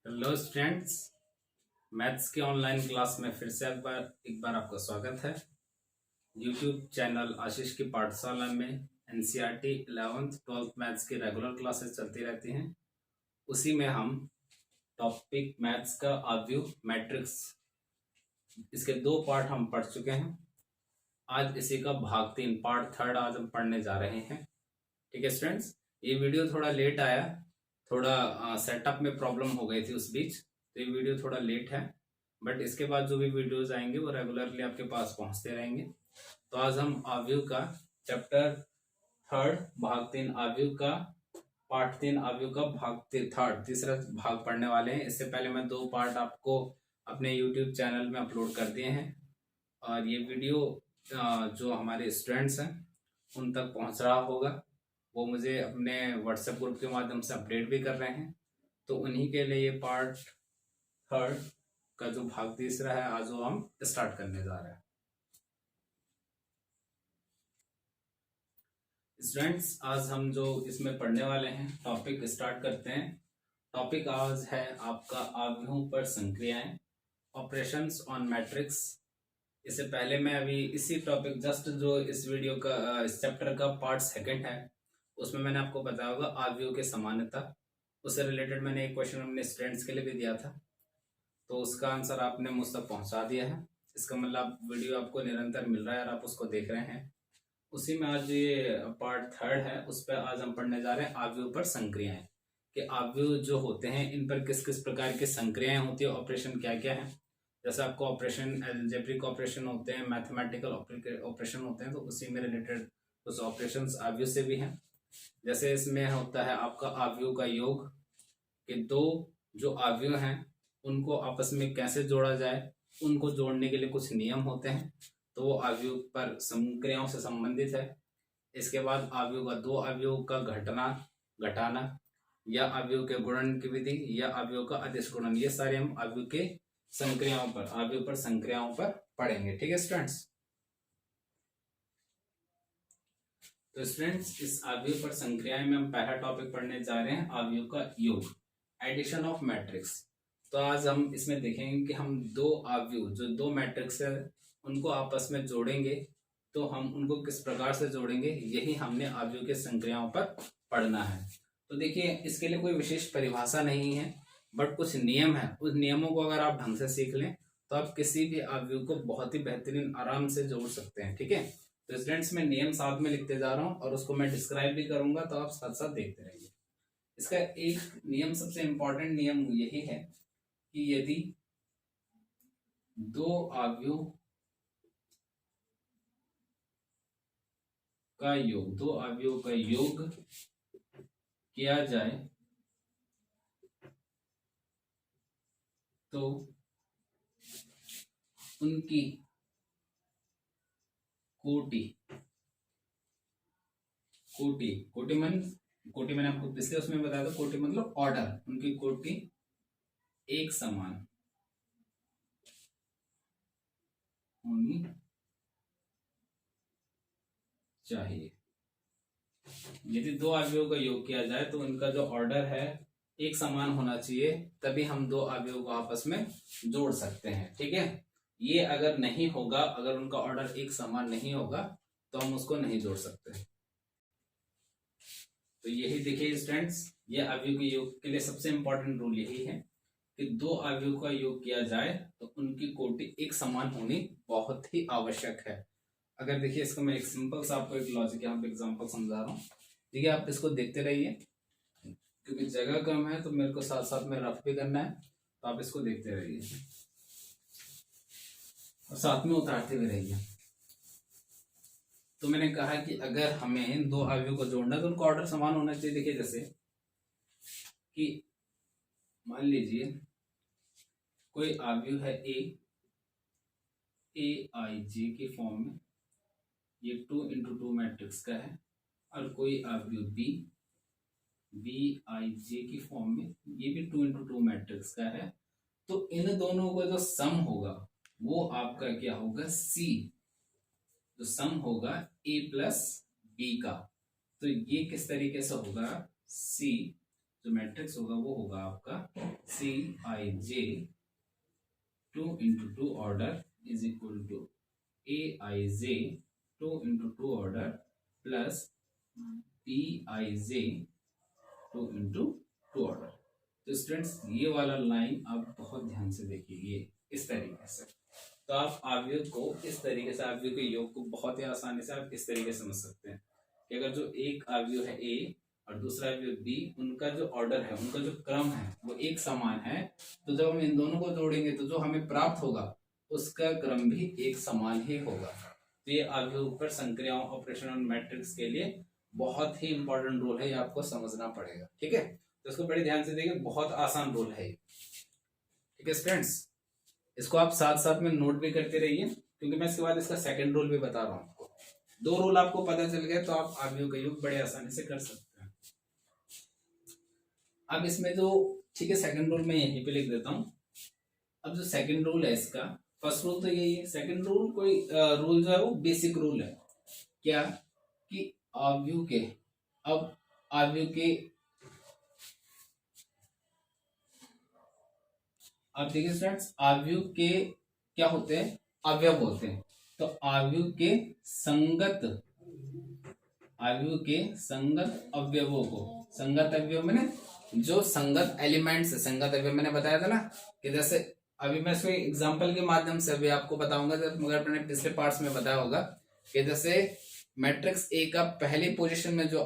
Hello students, maths के online class में फिर से एक बार आपका स्वागत है। यूट्यूब चैनल आशीष की पाठशाला में एनसीईआरटी 11th 12th मैथ्स की रेगुलर क्लासेस चलती रहती हैं। उसी में हम टॉपिक मैथ्स का आव्यूह मैट्रिक्स, इसके 2 पार्ट हम पढ़ चुके हैं। आज इसी का भाग 3 पार्ट 3 आज हम पढ़ने जा रहे हैं। ठीक है स्टूडेंट्स, ये वीडियो थोड़ा लेट आया, थोड़ा सेटअप में प्रॉब्लम हो गई थी उस बीच, तो ये वीडियो थोड़ा लेट है। बट इसके बाद जो भी वीडियोस आएंगे वो रेगुलरली आपके पास पहुंचते रहेंगे। तो आज हम आव्यूह का चैप्टर 3 भाग 3 आव्यूह का पार्ट 3 आव्यूह का भाग 3 तीसरा भाग पढ़ने वाले हैं। इससे पहले मैं 2 पार्ट आपको अपने यूट्यूब चैनल में अपलोड कर दिए हैं और ये वीडियो जो हमारे स्टूडेंट्स हैं उन तक पहुंच रहा होगा। वो मुझे अपने व्हाट्सएप ग्रुप के माध्यम से अपडेट भी कर रहे हैं। तो उन्हीं के लिए ये पार्ट 3 का जो भाग तीसरा है आज वो हम स्टार्ट करने जा रहे हैं। स्टूडेंट्स, आज हम जो इसमें पढ़ने वाले हैं टॉपिक स्टार्ट करते हैं। टॉपिक आज है आपका आव्यूहों पर संक्रियाएं, ऑपरेशंस ऑन मैट्रिक्स। इससे पहले मैं अभी इसी टॉपिक जस्ट जो इस वीडियो का इस चैप्टर का पार्ट 2 है उसमें मैंने आपको बताया होगा आव्यूह के समानता। उससे रिलेटेड मैंने एक क्वेश्चन अपने स्टूडेंट्स के लिए भी दिया था, तो उसका आंसर आपने मुझ तक पहुंचा दिया है। इसका मतलब वीडियो आपको निरंतर मिल रहा है और आप उसको देख रहे हैं। उसी में आज ये पार्ट 3 है, उस पर आज हम पढ़ने जा रहे हैं आव्यूह पर संक्रियाएं, कि आव्यूह जो होते हैं इन पर किस किस प्रकार की संक्रियाएं होती है, ऑपरेशन क्या क्या है। जैसे आपको ऑपरेशन अलजेब्रिक ऑपरेशन होते हैं, मैथमेटिकल ऑपरेशन होते हैं, तो उसी में रिलेटेड कुछ ऑपरेशन आव्यूह से भी हैं। जैसे इसमें होता है आपका आव्यूह का योग, कि 2 जो आव्यूह हैं उनको आपस में कैसे जोड़ा जाए, उनको जोड़ने के लिए कुछ नियम होते हैं, तो वो आव्यूह पर संक्रियाओं से संबंधित है। इसके बाद आव्यूह का 2 आव्यूह का घटना घटाना, या आव्यूह के गुणन की विधि, या आव्यूह का अदिश गुणन, ये सारे हम आव्यूह के संक्रियाओं पर आव्यूह पर संक्रियाओं पर पढ़ेंगे। ठीक है स्टूडेंट्स, तो स्टूडेंट्स इस आव्यूह पर संक्रियाएं में हम पहला टॉपिक पढ़ने जा रहे हैं आव्यूह का योग, एडिशन ऑफ मैट्रिक्स। तो आज हम इसमें देखेंगे कि हम 2 आव्यूह जो 2 मैट्रिक्स है उनको आपस में जोड़ेंगे, तो हम उनको किस प्रकार से जोड़ेंगे, यही हमने आव्यूह के संक्रियाओं पर पढ़ना है। तो देखिए, इसके लिए कोई विशेष परिभाषा नहीं है, बट कुछ नियम है। उस नियमों को अगर आप ढंग से सीख लें तो आप किसी भी आव्यूह को बहुत ही बेहतरीन आराम से जोड़ सकते हैं। ठीक है, तो स्टूडेंट्स मैं नियम साथ में लिखते जा रहा हूं और उसको मैं डिस्क्राइब भी करूंगा, तो आप साथ साथ देखते रहिए। इसका एक नियम, सबसे इंपॉर्टेंट नियम यही है कि यदि 2 आव्यूह का योग 2 आव्यूह का योग किया जाए तो उनकी कोटि मैंने आपको पिछले उसमें बताया था, कोटि मतलब ऑर्डर, उनकी कोटि एक समान होनी चाहिए। यदि 2 आव्यूहों का योग किया जाए तो उनका जो ऑर्डर है एक समान होना चाहिए, तभी हम 2 आव्यूहों को आपस में जोड़ सकते हैं। ठीक है, ये अगर नहीं होगा, अगर उनका ऑर्डर एक समान नहीं होगा तो हम उसको नहीं जोड़ सकते। तो यही देखिए स्टूडेंट्स, ये आव्यूह के योग के लिए सबसे इंपॉर्टेंट रूल यही है कि 2 आव्यूह का योग किया जाए तो उनकी कोटि एक समान होनी बहुत ही आवश्यक है। अगर देखिए, इसको मैं एक सिंपल सा आपको एक लॉजिक यहाँ पे एग्जांपल समझा रहा हूँ। ठीक है, आप इसको देखते रहिए, क्योंकि जगह कम है तो मेरे को साथ साथ में रफ भी करना है, तो आप इसको देखते रहिए और साथ में उतारते भी रहिए। तो मैंने कहा कि अगर हमें 2 आव्यूह को जोड़ना है तो उनका ऑर्डर समान होना चाहिए। देखिए, जैसे कि मान लीजिए कोई आव्यूह है ए आई जे के फॉर्म में, ये 2x2 मैट्रिक्स का है, और कोई आव्यूह बी आई जे की फॉर्म में, ये भी 2x2 मैट्रिक्स का है। तो इन दोनों का जो सम होगा वो आपका क्या होगा, सी। जो सम होगा ए प्लस बी का, तो ये किस तरीके से होगा, सी जो मैट्रिक्स होगा वो होगा आपका Cij 2 into 2 order is equal to Aij 2 into 2 order plus Pij 2 into 2 order. तो स्टूडेंट्स ये वाला लाइन आप बहुत ध्यान से देखिए, इस तरीके से। तो आप आव्यूह को इस तरीके से, आव्यूह के योग को बहुत ही आसानी से आप इस तरीके से समझ सकते हैं कि अगर जो एक आव्यूह है ए और दूसरा आव्यूह बी, उनका जो ऑर्डर है, उनका जो क्रम है वो एक समान है, तो जब हम इन दोनों को जोड़ेंगे तो जो हमें प्राप्त होगा उसका क्रम भी एक समान ही होगा। तो ये आव्यूह पर संक्रियाओं, ऑपरेशन और मैट्रिक्स के लिए बहुत ही इंपॉर्टेंट रूल है, ये आपको समझना पड़ेगा। ठीक है, तो इसको बड़े ध्यान से देखिए, बहुत आसान रूल है। ठीक है स्टूडेंट्स, इसको आप साथ साथ में नोट भी करते रहिए, क्योंकि मैं इसके बाद इसका सेकंड रूल भी बता रहा हूं आपको। दो रूल आपको पता चल गए तो आप आव्यूह का योग बड़े आसानी से कर सकते हैं। अब इसमें जो, ठीक है, सेकंड रूल मैं यहीं पे लिख देता हूं। अब जो सेकंड रूल है इसका, फर्स्ट रूल तो यही है, सेकंड रूल कोई रूल जो है वो बेसिक रूल है। क्या कि आव्यूह के, अब आव्यूह के, अब देखिए स्टूडेंट्स, आव्यूह के क्या होते हैं, अवयव होते हैं। तो आव्यूह के संगत, आव्यूह के संगत अवयवों को, संगत अवयव मैंने जो संगत एलिमेंट्स, संगत अवयव मैंने बताया था ना, कि जैसे अभी मैं इसको एग्जांपल के माध्यम से अभी आपको बताऊंगा, जब मगर मैंने पिछले पार्ट्स में बताया होगा कि जैसे मैट्रिक्स ए का पहली पोजीशन में जो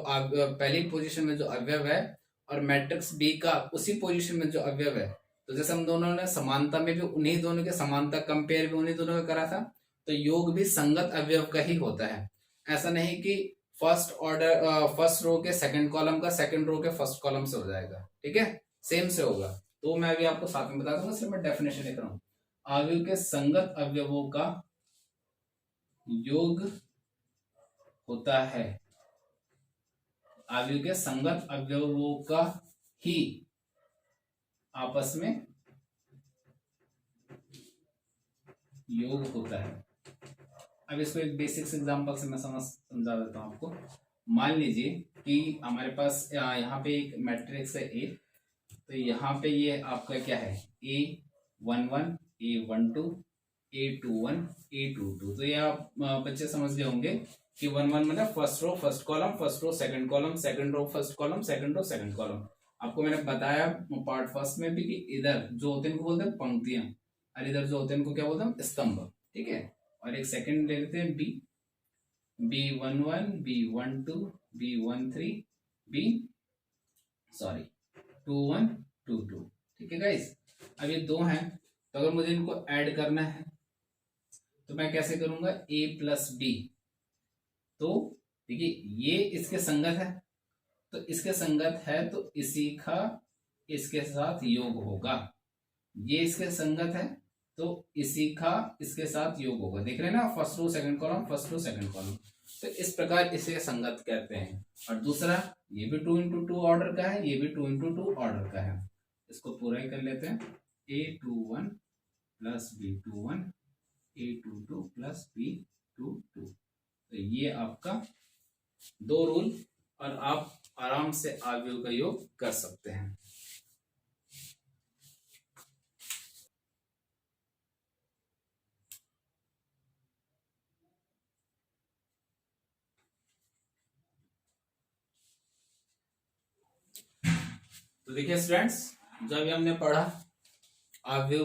अवयव है और मैट्रिक्स बी का उसी पोजीशन में जो अवयव है, तो जैसे हम दोनों ने समानता में भी उन्हीं दोनों के, समानता कंपेयर भी उन्हीं दोनों का करा था, तो योग भी संगत अवयव का ही होता है। ऐसा नहीं कि फर्स्ट रो के सेकंड कॉलम का सेकंड रो के फर्स्ट कॉलम से हो जाएगा। ठीक है, सेम से होगा। तो मैं अभी आपको साथ में बता दूंगा, सिर्फ मैं डेफिनेशन लिख रहा हूं। आव्यूह के संगत अवयवों का योग होता है, आव्यूह के संगत अवयवों का ही आपस में योग होता है। अब इसको एक बेसिक्स एग्जांपल से मैं समझा देता हूं आपको। मान लीजिए कि हमारे पास यहाँ पे एक मैट्रिक्स है ए, तो यहाँ पे ये आपका क्या है, A11 A12 A21 A22। तो ये आप बच्चे समझ गए होंगे कि 1 1 मतलब first row first column, first row second column, second row first column, second row second column. आपको मैंने बताया पार्ट फर्स्ट में भी कि इधर जो होते हैं इनको बोलते हैं पंक्तियां, और इधर जो होते हैं इनको क्या बोलते हैं, स्तंभ। ठीक है, और एक सेकंड ले लेते हैं B11 B12 B13 B21 22। ठीक है गाइस, अब ये दो हैं, तो अगर मुझे इनको ऐड करना है तो मैं कैसे करूंगा, A प्लस बी। तो देखिए ये इसके संगत है, तो इसके संगत है तो इसी का इसके साथ योग होगा। ये इसके संगत है तो इसी का इसके साथ योग होगा। देख रहे हैं ना, first row second column, first row second column. तो इस प्रकार इसे संगत कहते हैं। और दूसरा, ये भी 2 into 2 ऑर्डर का है, ये भी 2 into 2 ऑर्डर का है। इसको पूरा ही कर लेते हैं, A21 plus B21 A22 plus B22। तो ये आपका दो रूल, और आप आराम से आव्यूह का योग कर सकते हैं। तो देखिए स्टूडेंट्स, जो अभी हमने पढ़ा आव्यूह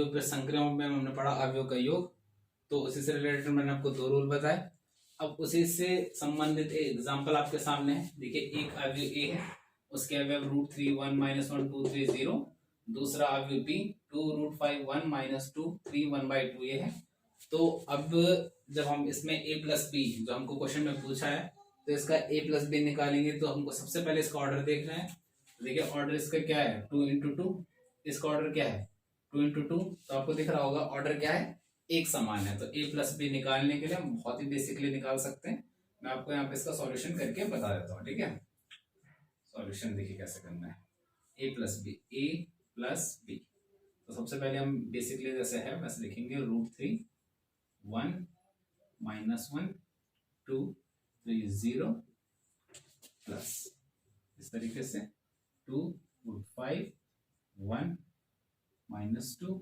पर संक्रियाओं में हमने पढ़ा आव्यूह का योग, तो उसी से रिलेटेड मैंने आपको दो रूल बताए। अब उसी से संबंधित एक एग्जांपल आपके सामने है। देखिए एक आव्यूह ए है, उसके अवयव √3 1 -1 2 3 0। दूसरा आव्यूह बी 2 √5 1 -2 3 1/2 ये है। तो अब जब हम इसमें a प्लस बी जो हमको क्वेश्चन में पूछा है, तो इसका a प्लस बी निकालेंगे, तो हमको सबसे पहले इसका ऑर्डर देखना है। देखिए ऑर्डर इसका क्या है, 2 into 2। इसका ऑर्डर क्या है, 2 into 2। तो आपको दिख रहा होगा ऑर्डर क्या है, एक समान है। तो a प्लस बी निकालने के लिए हम बहुत ही बेसिकली निकाल सकते हैं। मैं आपको यहाँ पे इसका सॉल्यूशन करके बता देता हूँ। ठीक है, सॉल्यूशन देखिए कैसे करना है, a प्लस बी। तो सबसे पहले हम बेसिकली जैसे है वैसे लिखेंगे, √3 1 -1 2 3 0 प्लस इस तरीके से 2 √5 1 -2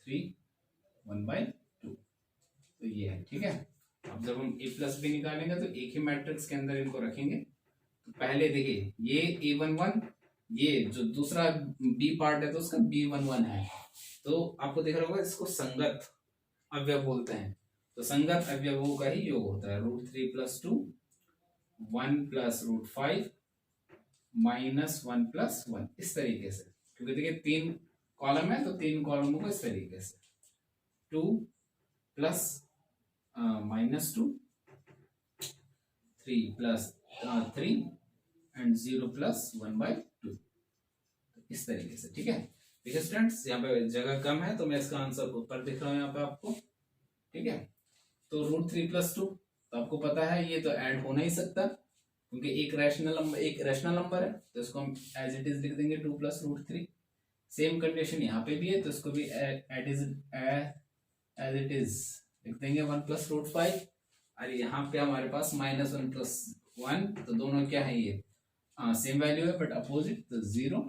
3 1/2। तो ये है, ठीक है। अब जब हम a प्लस बी निकालेंगे तो एक ही मैट्रिक्स के अंदर इनको रखेंगे। तो पहले देखिए ये a11, ये जो दूसरा b पार्ट है तो उसका b11 है। तो आपको दिख रहा होगा इसको संगत अवयव बोलते हैं। तो संगत अवयवों का ही योग होता है √3 + 2 1 + √5 -1 + 1, इस तरीके से। क्योंकि देखिए 3 कॉलम है तो 3 कॉलमों को इस तरीके से 2 + -2 3 + 3 एंड 0 + 1/2, इस तरीके से, ठीक है। देखिए स्टूडेंट्स यहाँ पे जगह कम है तो मैं इसका आंसर ऊपर दिख रहा हूँ यहाँ पे आपको, ठीक है। तो √3 + 2, तो आपको पता है ये तो ऐड हो नहीं सकता क्योंकि एक रैशनल नंबर है, तो इसको हम एज इट इज लिख देंगे 2 + √3। सेम कंडीशन यहाँ पे भी है तो इसको भी एज इट इज लिख देंगे 1 + √5। और यहाँ पे हमारे पास -1 + 1, तो दोनों क्या है ये सेम वैल्यू है बट अपोजिट, तो 0।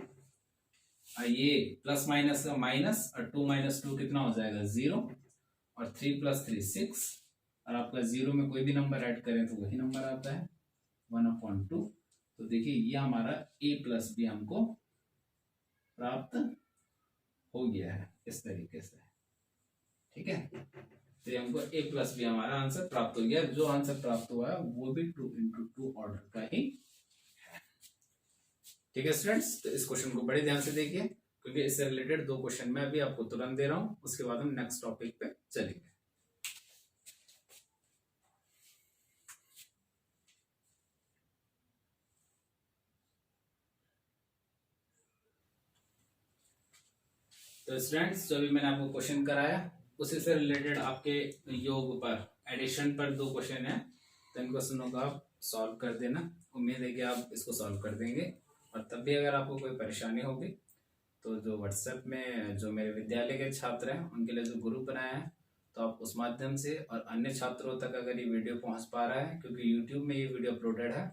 ये प्लस माइनस का माइनस और 2 - 2 कितना हो जाएगा 0, और 3 + 3 6, और आपका 0 में कोई भी नंबर ऐड करें तो वही नंबर आता है 1/2। तो देखिए ये हमारा a + b हमको प्राप्त हो गया है इस तरीके से, ठीक है। तो हमको a + b हमारा आंसर प्राप्त हो गया। जो आंसर प्राप्त हुआ है वो भी 2 × 2 ऑर्डर का ही है, ठीक है स्टूडेंट्स। तो इस क्वेश्चन को बड़े ध्यान से देखिए क्योंकि इससे रिलेटेड 2 क्वेश्चन मैं अभी आपको तुरंत दे रहा हूं, उसके बाद हम नेक्स्ट टॉपिक पे चलेंगे। तो स्टूडेंट्स जो भी मैंने आपको क्वेश्चन कराया उसी से रिलेटेड आपके योग पर एडिशन पर 2 क्वेश्चन है, तो इन क्वेश्चनों को आप सॉल्व कर देना। उम्मीद है कि आप इसको सॉल्व कर देंगे। और तब भी अगर आपको कोई परेशानी होगी तो जो व्हाट्सएप में जो मेरे विद्यालय के छात्र हैं उनके लिए जो ग्रुप बनाया है तो आप उस माध्यम से, और अन्य छात्रों तक अगर ये वीडियो पहुंच पा रहा है क्योंकि यूट्यूब में ये वीडियो अपलोडेड है,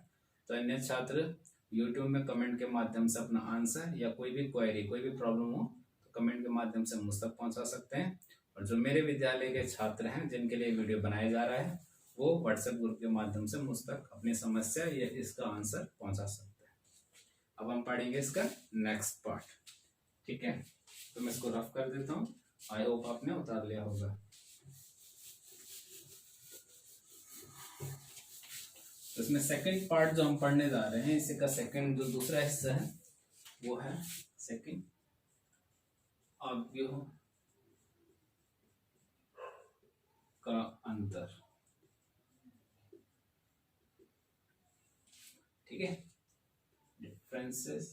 तो अन्य छात्र यूट्यूब में कमेंट के माध्यम से अपना आंसर या कोई भी क्वेरी, कोई भी प्रॉब्लम हो कमेंट के माध्यम से मुझ तक पहुंचा सकते हैं। और जो मेरे विद्यालय के छात्र हैं जिनके लिए वीडियो बनाया जा रहा है वो व्हाट्सएप ग्रुप के माध्यम से मुझ तक अपनी समस्या या इसका आंसर पहुंचा सकते हैं। अब हम पढ़ेंगे इसका नेक्स्ट पार्ट, ठीक है। तो मैं इसको रफ कर देता हूँ, आई होप आपने उतार लिया होगा। तो इसमें सेकंड पार्ट जो हम पढ़ने जा रहे हैं, इसी का सेकंड जो दूसरा हिस्सा है वो है सेकंड अवयव का अंतर, ठीक है। Differences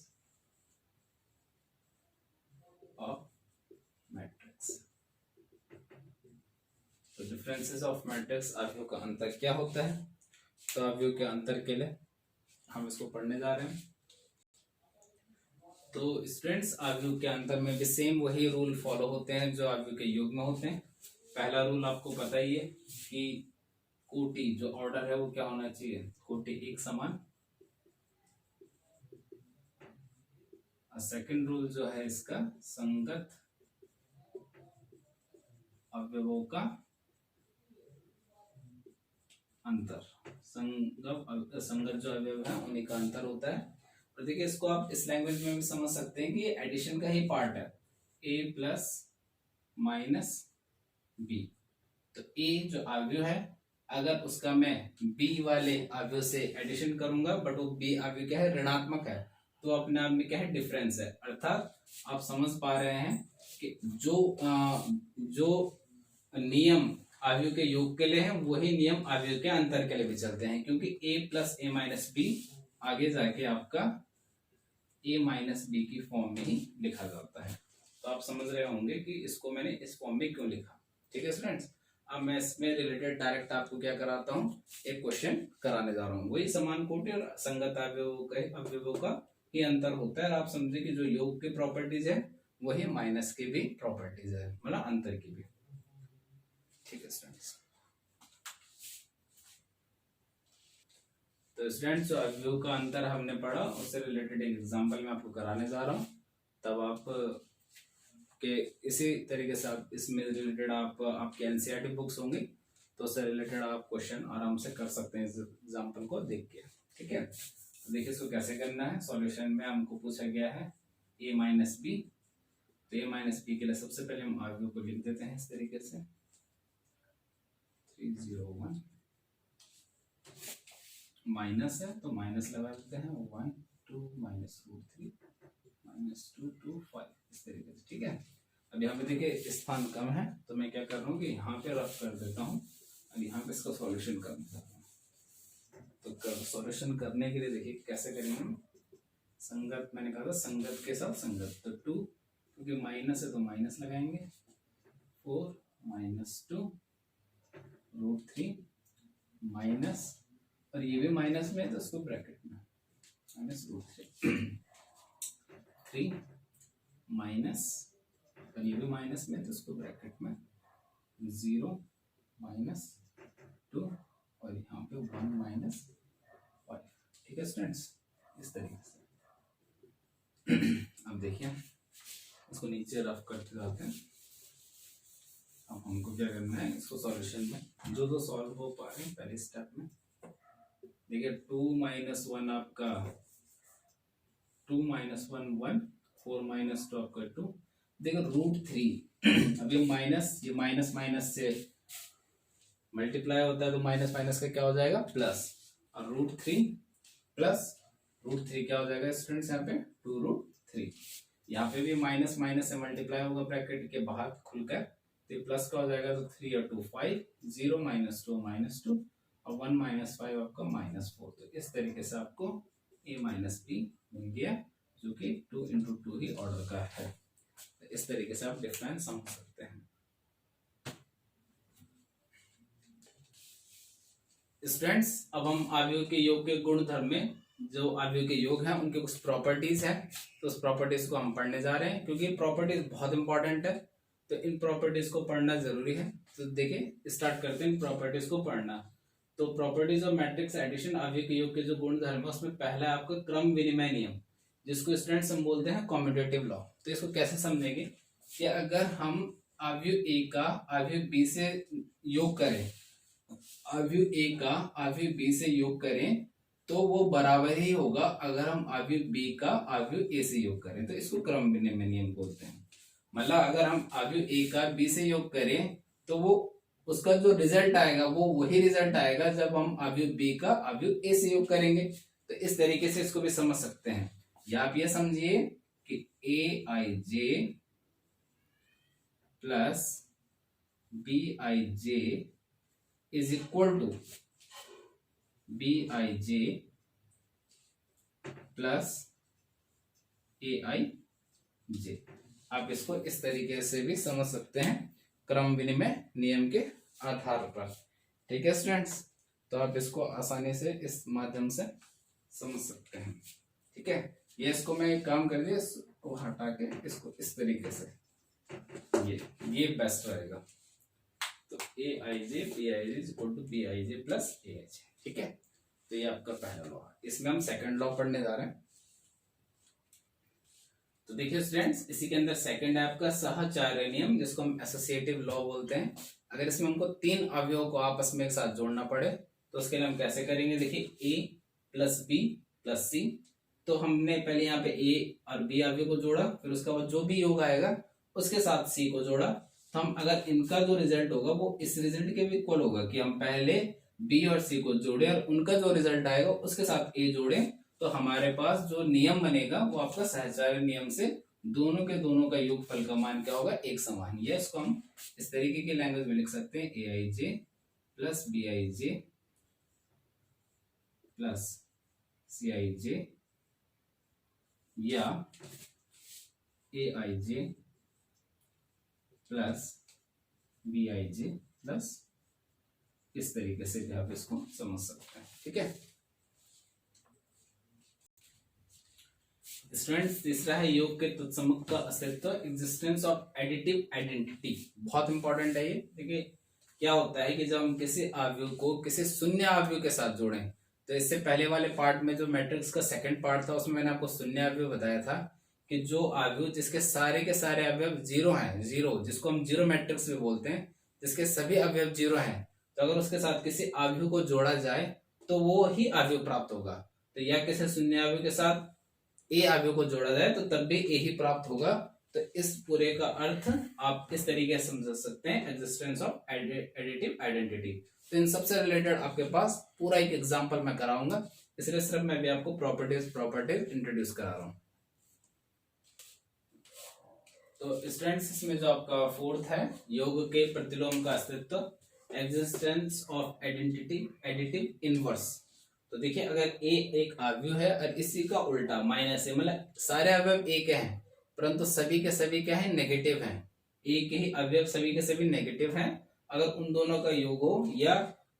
of matrix. तो डिफरेंसेस ऑफ मैट्रिक्स अवयव का अंतर क्या होता है, तो अवयव के अंतर के लिए हम इसको पढ़ने जा रहे हैं। तो स्टूडेंट्स अवयव के अंतर में भी सेम वही रूल फॉलो होते हैं जो अवयव के योग में होते हैं। पहला रूल आपको पता ही है कि कोटि जो ऑर्डर है वो क्या होना चाहिए, कोटि एक समान। सेकंड रूल जो है इसका संगत अवयवों का अंतर, संगत जो अवयव है उन्हीं का अंतर होता है। और देखिए इसको आप इस लैंग्वेज में भी समझ सकते हैं कि ये एडिशन का ही पार्ट है, a + - b। तो a जो अवयव है अगर उसका मैं b वाले अवयव से एडिशन करूंगा बट वो b अवयव क्या है ऋणात्मक है, तो अपने आप में क्या है डिफरेंस है। अर्थात आप समझ पा रहे हैं कि जो नियम अवयव के योग के लिए है वही नियम अवयव के अंतर के लिए भी चलते हैं, क्योंकि a + a - b आगे जाके आपका a - b की फॉर्म में ही लिखा जाता है। तो आप समझ रहे होंगे कि इसको मैंने इस फॉर्म में क्यों लिखा, ठीक है स्टूडेंट्स। अब मैं इसमें रिलेटेड डायरेक्ट आपको क्या कराता हूँ, एक क्वेश्चन कराने जा रहा हूँ। वही समान कोटि और संगत अवयवों का ही अंतर होता है। और आप समझे कि जो योग की प्रॉपर्टीज है वही माइनस की भी प्रॉपर्टीज है, मतलब अंतर की भी, ठीक है स्टूडेंट्स। तो स्टूडेंट्स जो अवयव का अंतर हमने पढ़ा उससे रिलेटेड एक एग्जांपल मैं आपको कराने जा रहा हूँ, तब आप आपके इसी तरीके से आप इसमें रिलेटेड आप आपके एनसीईआरटी बुक्स होंगी तो उससे रिलेटेड आप क्वेश्चन आराम से कर सकते हैं इस एग्जाम्पल को देख के। ठीक है, देखिए इसको कैसे करना है। सॉल्यूशन में हमको पूछा गया है a माइनस बी, तो a माइनस बी के लिए सबसे पहले हम आर्ग्यू को लिख देते हैं इस तरीके से 301 माइनस है तो माइनस लगा देते हैं 1 2 माइनस रूट 3 माइनस 2 2 5 इस तरीके से। ठीक है, अब यहाँ पे देखिए स्थान कम है तो मैं क्या कर रहा हूँ कि यहाँ पे रफ कर देता हूँ, अब यहाँ पे इसका सॉल्यूशन कर देता हूँ। तो सॉल्यूशन करने के लिए देखिए कैसे करेंगे, संगत मैंने कहा था संगत के साथ संगत, तो 2 क्योंकि माइनस है तो माइनस लगाएंगे 4 माइनस 2 रूट 3 माइनस, और ये भी माइनस में है तो इसको ब्रैकेट में माइनस रूट 3 माइनस, और ये भी माइनस में तो इसको ब्रैकेट में 0 माइनस 2 और यहाँ पे 1 माइनस 5। ठीक है स्टूडेंट्स, इस तरीके से। अब देखिए इसको नीचे रफ करते जाते हैं। अब हमको क्या करना है, इसको सॉल्यूशन में जो सॉल्व हो पा रहे हैं पहले स्टेप में देखिए 2 माइनस 1 आपका 2 माइनस 1 1 4 माइनस 2 आपका 2, देखो रूट 3 अब ये माइनस माइनस से मल्टीप्लाई होता है तो माइनस माइनस का क्या हो जाएगा प्लस, और रूट 3 प्लस रूट 3 क्या हो जाएगा स्टूडेंट्स यहाँ पे 2 रूट 3, यहाँ पे भी माइनस माइनस से मल्टीप्लाई होगा ब्रैकेट के बाहर खुलकर तो प्लस का हो जाएगा तो 3 और 2 5 0 माइनस 2 माइनस 2 और 1 माइनस 5 आपका माइनस 4। तो इस तरीके से आपको a माइनस बी मिल गया जो कि 2 इंटू 2 ही ऑर्डर का है। तो इस तरीके से आप डिफरेंस समझ सकते हैं। स्टूडेंट्स अब हम आव्यूह के योग के गुणधर्म में जो आव्यूह के योग हैं उनके कुछ प्रॉपर्टीज हैं, तो उस प्रॉपर्टीज को हम पढ़ने जा रहे हैं क्योंकि प्रॉपर्टीज बहुत इंपॉर्टेंट है तो इन प्रॉपर्टीज को पढ़ना जरूरी है। तो देखिए स्टार्ट करते हैं इन प्रॉपर्टीज को पढ़ना। तो प्रॉपर्टीज ऑफ मैट्रिक्स एडिशन आव्यूह के योग के जो गुणधर्म है उसमें पहला है आपका क्रम विनिमय नियम, जिसको स्टूडेंट्स हम बोलते हैं कॉम्यूटेटिव लॉ। तो इसको कैसे समझेंगे कि अगर हम आव्यूह ए का आव्यूह बी से योग करें, आव्यूह ए का आव्यूह बी से योग करें तो वो बराबर ही होगा अगर हम आव्यूह बी का आव्यूह ए से योग करें, तो इसको क्रम विनिमय नियम बोलते हैं। मतलब अगर हम आव्यूह ए का बी से योग करें तो वो उसका जो रिजल्ट आएगा वो वही रिजल्ट आएगा जब हम आव्यूह बी का आव्यूह ए से योग करेंगे। तो इस तरीके से इसको भी समझ सकते हैं, या आप ये समझिए कि A I J plus B I J is equal to B I J plus A I J. आप इसको इस तरीके से भी समझ सकते हैं क्रम विनिमय नियम के आधार पर। ठीक है स्टूडेंट्स, तो आप इसको आसानी से इस माध्यम से समझ सकते हैं। ठीक है, ये इसको मैं एक काम कर दिया, इसको हटा के इसको इस तरीके से ये बेस्ट रहेगा। तो A I J B I J equal to B I J plus A I J. ठीक है, तो ये आपका पहला लॉ है। इसमें हम सेकंड लॉ पढ़ने जा रहे हैं। तो देखिए स्टूडेंट्स इसी के अंदर सेकंड है आपका सहचार्य नियम, जिसको हम एसोसिएटिव लॉ बोलते हैं। अगर इसमें हमको 3 अवयवों को आपस में एक साथ जोड़ना पड़े तो उसके लिए हम कैसे करेंगे, देखिए a प्लस बी प्लस सी। तो हमने पहले यहाँ पे a और b अवयव को जोड़ा, फिर उसके बाद जो भी योग आएगा उसके साथ c को जोड़ा। तो हम अगर इनका जो रिजल्ट होगा वो इस रिजल्ट के भी इक्वल होगा कि हम पहले b और c को जोड़े और उनका जो रिजल्ट आएगा उसके साथ a जोड़े, तो हमारे पास जो नियम बनेगा वो आपका सहचार्य नियम से दोनों के दोनों का योगफल का मान क्या होगा, एक समान। ये इसको हम इस तरीके की लैंग्वेज में लिख सकते हैं A I J plus B I J plus C I J, या A I J plus B I J plus, इस तरीके से भी आप इसको समझ सकते हैं। ठीक है स्टूडेंट्स, तीसरा है योग के तत्समुख का अस्तित्व, एग्जिस्टेंस ऑफ एडिटिव आइडेंटिटी। बहुत इंपॉर्टेंट है ये। देखिए क्या होता है कि जब हम किसी अवयव को किसी शून्य अवयव के साथ जोड़ें, तो इससे पहले वाले पार्ट में जो मैट्रिक्स का सेकंड पार्ट था उसमें मैंने आपको शून्य अवयव बताया था कि जो अवयव जिसके सारे के सारे अवयव जीरो हैं, जीरो जिसको हम जीरो मैट्रिक्स भी बोलते हैं, जिसके सभी अवयव जीरो हैं, तो अगर उसके साथ किसी अवयव को जोड़ा जाए तो वो ही अवयव प्राप्त होगा। तो या किसी शून्य अवयव के साथ ए अवयव को जोड़ा जाए तो तब भी ए ही प्राप्त होगा। तो इस पूरे का अर्थ आप किस तरीके से समझ सकते हैं, एग्जिस्टेंस ऑफ एडिटिव आइडेंटिटी। तो इन सबसे रिलेटेड आपके पास पूरा एक एग्जांपल मैं कराऊंगा, इसलिए सिर्फ मैं भी आपको प्रॉपर्टीज इंट्रोड्यूस करा रहा हूं। तो स्टूडेंट्स, इसमें जो आपका फोर्थ है, योग के प्रतिलोम का अस्तित्व, एग्जिस्टेंस ऑफ एडिटिव इनवर्स। तो देखिए, अगर ए एक अवयव है और इसी का उल्टा माइनस है, मतलब सारे अवयव ए के हैं परंतु सभी के सभी क्या है, नेगेटिव हैं। ए के ही अवयव सभी के सभी नेगेटिव हैं। अगर उन दोनों का योग हो, या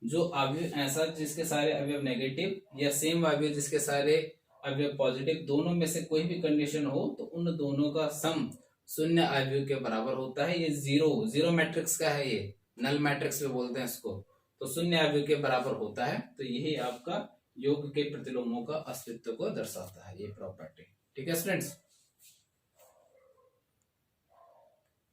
जो अवयव ऐसा जिसके सारे अवयव नेगेटिव या सेम अवयव जिसके सारे अवयव पॉजिटिव, दोनों में से कोई भी कंडीशन हो तो उन दोनों का सम शून्य अवयव के बराबर होता है। ये जीरो मैट्रिक्स का है, ये नल मैट्रिक्स भी बोलते हैं इसको। तो शून्य अवयव के बराबर होता है। तो यही आपका योग के प्रतिलोमों का अस्तित्व को दर्शाता है, ये प्रॉपर्टी। ठीक है स्टूडेंट्स,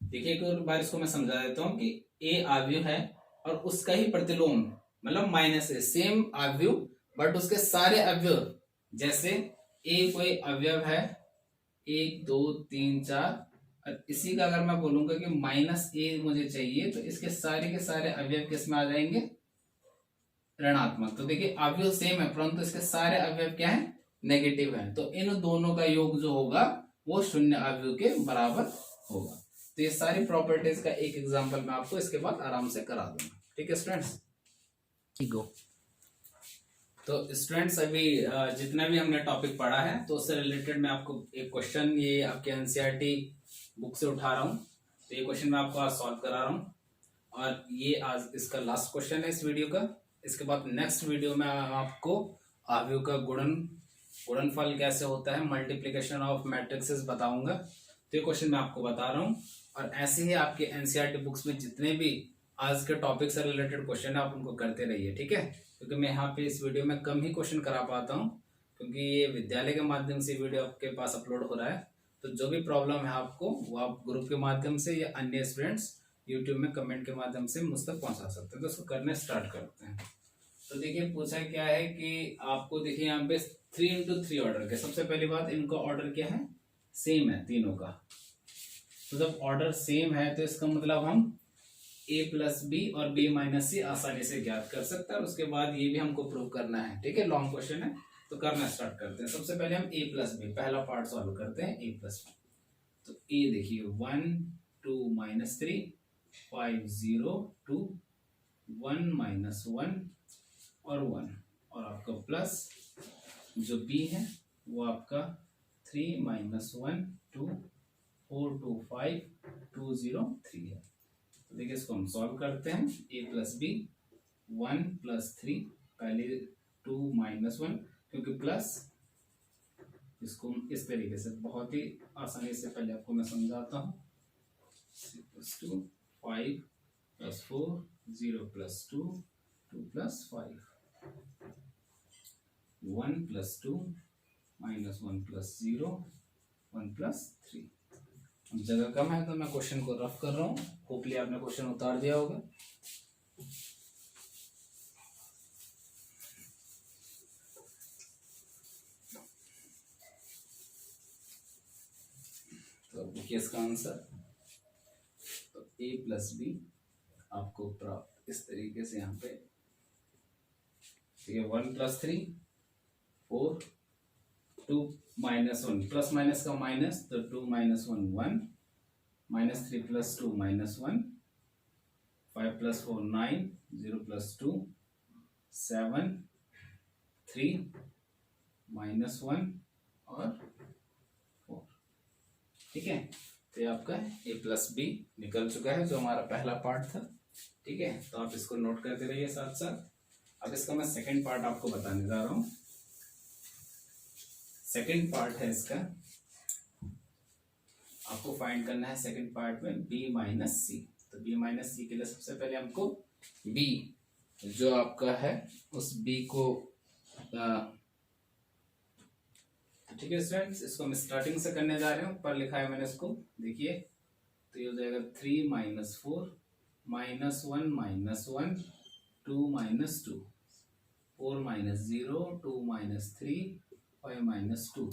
देखिए एक बार इसको मैं समझा देता हूं कि ए अवयव है और उसका ही प्रतिलोम, मतलब माइनस है, सेम अवयव बट उसके सारे अवयव, जैसे ए कोई अवयव है 1 2 3 4, और इसी का अगर मैं बोलूंगा कि माइनस ए मुझे चाहिए, तो इसके सारे के सारे अवयव किसमें आ जाएंगे, ऋणात्मक। तो देखिए अवयव सेम है परंतु इसके सारे अवयव क्या है, नेगेटिव है। तो इन दोनों का योग जो होगा वो शून्य अवयव के बराबर होगा। तो ये सारी प्रॉपर्टीज का एक एग्जांपल मैं आपको इसके बाद आराम से करा दूंगा। ठीक है स्टूडेंट्स, गो। तो स्टूडेंट्स, अभी जितना भी हमने टॉपिक पढ़ा है तो उससे रिलेटेड मैं आपको एक क्वेश्चन ये आपके एनसीईआरटी बुक से उठा रहा हूँ। तो ये क्वेश्चन मैं आपको आज सॉल्व करा रहा हूँ और ये आज इसका लास्ट क्वेश्चन है इस वीडियो का। इसके बाद नेक्स्ट वीडियो में आपको अवयव का गुणनफल कैसे होता है, मल्टीप्लिकेशन ऑफ मैट्रिक्सेस बताऊंगा। तो ये क्वेश्चन मैं आपको बता रहा हूँ। और ऐसे ही आपके एनसीईआरटी बुक्स में जितने भी आज के टॉपिक से रिलेटेड क्वेश्चन है आप उनको करते रहिए। ठीक है, क्योंकि मैं यहाँ पे इस वीडियो में कम ही क्वेश्चन करा पाता हूँ, क्योंकि ये विद्यालय के माध्यम से वीडियो आपके पास अपलोड हो रहा है। तो जो भी प्रॉब्लम है आपको वो आप ग्रुप के माध्यम से या अन्य स्टूडेंट्स यूट्यूब में कमेंट के माध्यम से मुझ तक पहुंचा सकते हैं। तो उसको करने स्टार्ट करते हैं। तो देखिए पूछा क्या है कि आपको देखिए यहाँ पे 3x3 ऑर्डर के, सबसे पहली बात इनका ऑर्डर क्या है, सेम है तीनों का। तो जब ऑर्डर सेम है तो इसका मतलब हम a प्लस बी और b माइनस सी आसानी से ज्ञात कर सकते हैं। और उसके बाद ये भी हमको प्रूव करना है। ठीक है, लॉन्ग क्वेश्चन है तो करना स्टार्ट करते हैं। सबसे पहले हम a प्लस बी पहला पार्ट सॉल्व करते हैं, a प्लस बी। तो a देखिए 1 2 -3 5 0 2 1 -1 और 1, और आपका प्लस जो b है वो आपका 3 -1 2 4 2 5 2 0 3 है। तो देखिए इसको हम सॉल्व करते हैं। a प्लस बी 1 + 3, पहले 2 -1, क्योंकि प्लस इसको इस तरीके से बहुत ही आसानी से पहले आपको मैं समझाता हूँ। 2 5 + 4 0 + 2 2 + 5 1 + 2 -1 + 0 1 + 3। जगह कम है तो मैं क्वेश्चन को रफ कर रहा हूँ। होपली आपने क्वेश्चन उतार दिया होगा। तो देखिए इसका आंसर, तो a + b आपको प्राप्त इस तरीके से यहाँ पे, ठीक है, 1 + 3 4 2 -1, प्लस माइनस का माइनस, तो 2 - 1 1 -3 + 2 -1 5 + 4 9 0 + 2 7 3 -1 और 4। ठीक है, तो ये आपका a + b निकल चुका है जो हमारा पहला पार्ट था। ठीक है, तो आप इसको नोट करते रहिए साथ साथ। अब इसका मैं सेकंड पार्ट आपको बताने जा रहा हूँ। सेकंड पार्ट है इसका, आपको फाइंड करना है सेकंड पार्ट में b - c। तो b - c के लिए सबसे पहले हमको b जो आपका है उस b को ठीक है स्टूडेंट्स, इसको हम स्टार्टिंग से करने जा रहे हैं। ऊपर लिखा है मैंने इसको, देखिए। तो ये हो जाएगा 3 - 4 -1 -1 2 -2 4 -0 2 -3 5 -2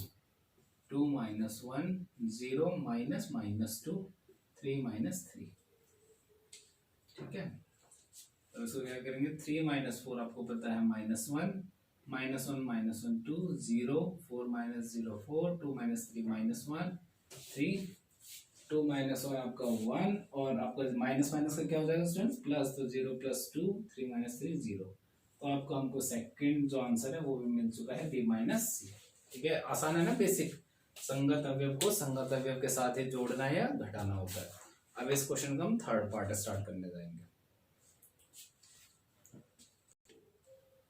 2 -1 0 -2 3 -3। ठीक है, तो इसको क्या करेंगे, 3 - 4 आपको पता है -1 -1 -1 2 0 4 -0 4 2 -3 -1 3 2 -1 आपका 1 और आपका माइनस माइनस का क्या हो जाएगा स्टूडेंट्स, प्लस, तो 0 + 2 3 - 3 0। तो आपको हमको सेकंड जो आंसर है वो भी मिल चुका है B - C। ठीक है, आसान है ना, बेसिक। संगत अवयव को संगत अवयव के साथ ही जोड़ना या घटाना होता है। अब इस क्वेश्चन का हम थर्ड पार्ट स्टार्ट करने जाएंगे।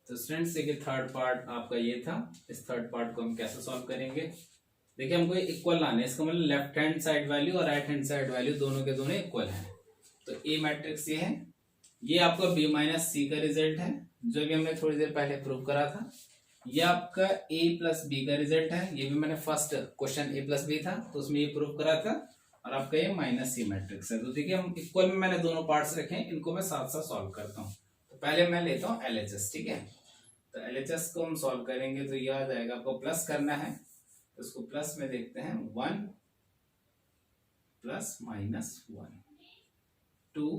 तो स्टूडेंट्स देखिए, थर्ड पार्ट आपका ये था। इस थर्ड पार्ट को हम कैसे सॉल्व करेंगे, देखिए हमको इक्वल लाना है। इसका मतलब लेफ्ट हैंड साइड वैल्यू और राइट हैंड साइड वैल्यू दोनों के दोनों इक्वल हैं। तो ए मैट्रिक्स ये है, ये आपका B - C का रिजल्ट है, जो भी हमने थोड़ी देर पहले प्रूव करा था। ये आपका A + B का रिजल्ट है, ये भी मैंने फर्स्ट क्वेश्चन A + B था तो उसमें ये प्रूव करा था। और आपका ये -C मैट्रिक्स है। तो देखिए हम इक्वल में मैंने दोनों पार्ट्स रखे हैं, इनको मैं साथ साथ सॉल्व करता हूँ। तो पहले मैं लेता हूँ LHS। ठीक है, तो LHS को हम सॉल्व करेंगे तो यह आ जाएगा, आपको प्लस करना है तो इसको प्लस में देखते हैं, 1 + -1 2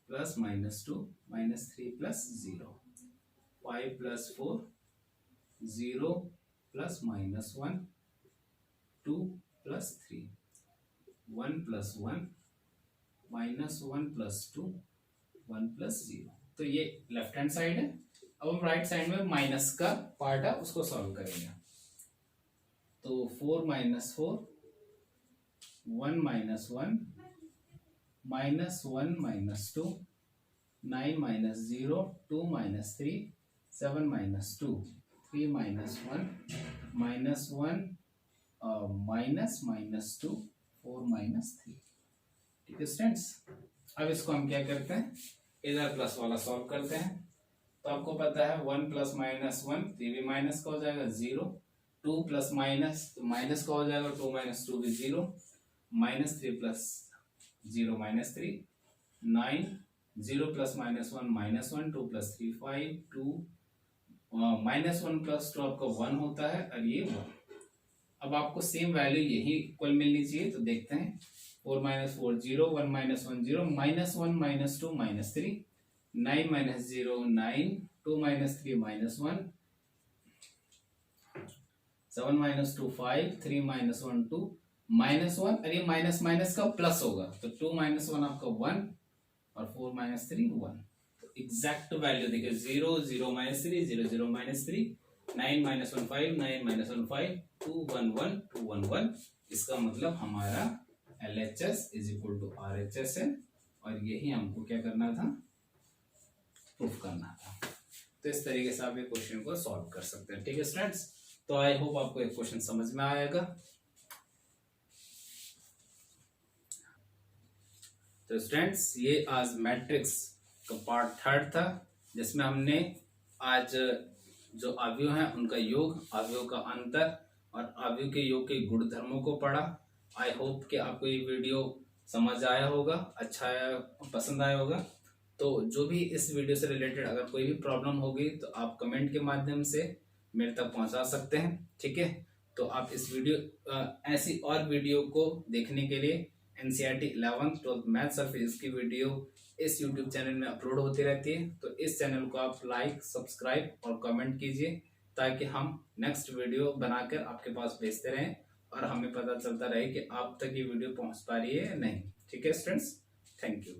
+ -2 -3 + 0 5 + 4 0 + -1 2 + 3 1 + 1 -1 + 2 1 + 0। तो ये लेफ्ट हैंड साइड है। अब हम राइट साइड में माइनस का पार्ट है उसको सॉल्व करेंगे। तो 4 - 4 1 - 1 -1 -2 9 - 0 2 -3 7 -2 3 -1 -1 -2 4 -3। ठीक है स्टूडेंट्स, अब इसको हम क्या करते हैं, इधर प्लस वाला सॉल्व करते हैं। तो आपको पता है 1 + -1 ये भी माइनस का हो जाएगा 0 2 + माइनस तो माइनस का हो जाएगा 2 - 2 भी 0 -3 + 0 -3 9 0 + -1 2 + 3 5 2 -1 + 2 आपका 1 होता है और ये 1। अब आपको सेम वैल्यू यही इक्वल मिलनी चाहिए। तो देखते हैं 4 - 4 0 1 - 1 0 -1 -2 -3 9 - 0 9 2 - 3 -1 7 - 2 5 3 -1 2 -1 अरे माइनस माइनस का प्लस होगा तो 2 - 1 आपका 1 और 4 - 3 1। तो एग्जैक्ट वैल्यू देखिए 0 0 -3 0 0 -3 9 - 1 5 9 - 1 5 2 1 1 2 1 1। इसका मतलब हमारा LHS = RHS है और यही हमको क्या करना था, प्रूफ करना था। तो इस तरीके से आप ये क्वेश्चन को सॉल्व कर सकते हैं। ठीक है स्टूडेंट्स, तो आई होप आपको एक क्वेश्चन समझ में आएगा। तो स्टूडेंट्स, ये आज मैट्रिक्स का पार्ट थर्ड था, जिसमें हमने आज जो अवयव हैं उनका योग, अवयव का अंतर और अवयव के योग के गुणधर्मों को पढ़ा। आई होप कि आपको ये वीडियो समझ आया होगा, अच्छा आया, पसंद आया होगा। तो जो भी इस वीडियो से रिलेटेड अगर कोई भी प्रॉब्लम होगी तो आप कमेंट के माध्यम से मेरे तक पहुंचा सकते हैं। ठीक है, तो आप इस वीडियो ऐसी और वीडियो को देखने के लिए NCERT 11th 12th मैथ्स और फिजिक्स की वीडियो इस YouTube चैनल में अपलोड होती रहती है। तो इस चैनल को आप लाइक, सब्सक्राइब और कमेंट कीजिए ताकि हम नेक्स्ट वीडियो बनाकर आपके पास भेजते रहें और हमें पता चलता रहे कि आप तक ये वीडियो पहुंच पा रही है या नहीं। ठीक है स्टूडेंट्स, थैंक यू।